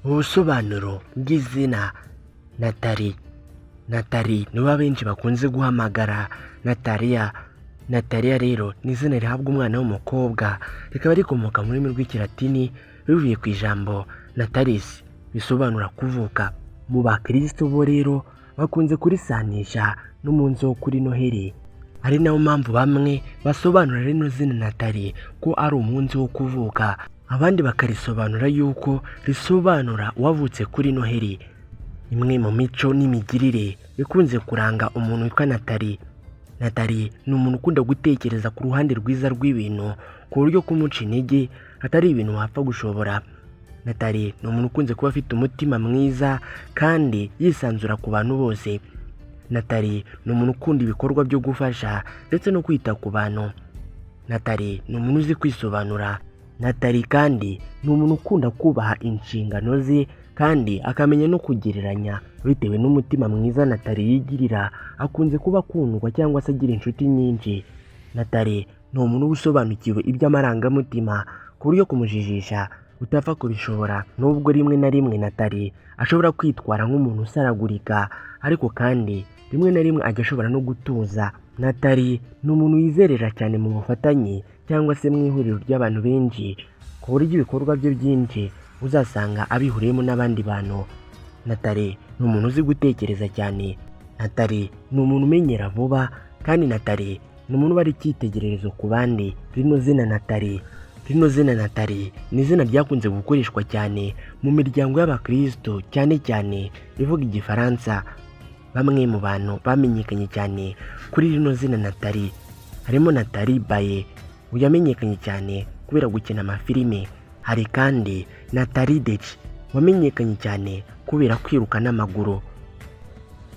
Ubusobanuro bw'izina Natali. Natali nibo abenshi bakunze guhamagara Nataliya. Nataliya rero ni izina rihabwa umwana w'umukobwa, rikaba rikomoka mu rurimi rw'ikilatini bivuye ku ijambo natalis, bisobanura kuvuka. Mu bakristo bo rero bakunze kurisanisha n'umunsi wo kuri Noheli, ari nayo mpamvu bamwe basobanura rino zina Natali ko ari umunsi wo kuvuka, abandi bakarisobanura yuko risobanura uwavutse kuri Noheli. Imwe mu mico n'imigirire bikunze kuranga umuntu witwa Natali. Natali ni umuntu ukunda gutekereza ku ruhande rwiza rw'ibintu, ku buryo kumuca intege atari ibintu wapfa gushobora. Natali ni umuntu ukunze kuba afite umutima mwiza kandi yisanzura ku bantu bose. Natali ni umuntu ukunda ibikorwa byo gufasha ndetse no kwita ku bantu. Natali ni umuntu uzi kwisobanura. Natali kandi ni umuntu ukunda kubaha inshingano ze kandi akamenya no kugereranya bitewe n'umutima mwiza Natali yigirira. Akunze kuba akundwa cyangwa se agira inshuti nyinshi. Natali ni umuntu usobanukiwe iby'amarangamutima ku buryo kumujijisha utapfa kubishobora. Nubwo rimwe na rimwe Natali ashobora kwitwara nk'umuntu usaragurika, ariko kandi rimwe na rimwe ajya ashobora no gutuza. Natali ni umuntu wizerera cyane mu bufatanye cyangwa se mu ihuriro ry'abantu benshi, ku buryo ibikorwa bye byinshi uzasanga abihuriyemo n'abandi bantu. Natali ni umuntu uzi gutekereza cyane. Natali ni umuntu umenyera vuba, kandi Natali ni umuntu uba ari icyitegererezo ku bandi. Rino zina Natali ni izina ryakunze gukoreshwa cyane mu miryango y'abakristo, cyane cyane ivuga igifaransa. Bamwe mu bantu bamenyekanye cyane kuri rino zina Natali harimo Natali Baye, uyu yamenyekanye cyane kubera gukina amafilime. Hari kandi Natali Deci wamenyekanye cyane kubera kwiruka n'amaguru.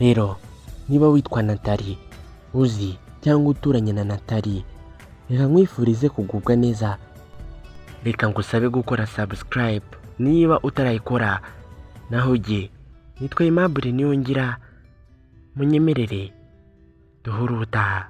Rero niba witwa Natali, uzi cyangwa uturanye na Natali, reka nkwifurize kugubwa neza. Reka ngusabe gukora subscribe niba utarayikora. Naho jye nitwa Aimable Niyongira, munyemerere duhure ubutaha.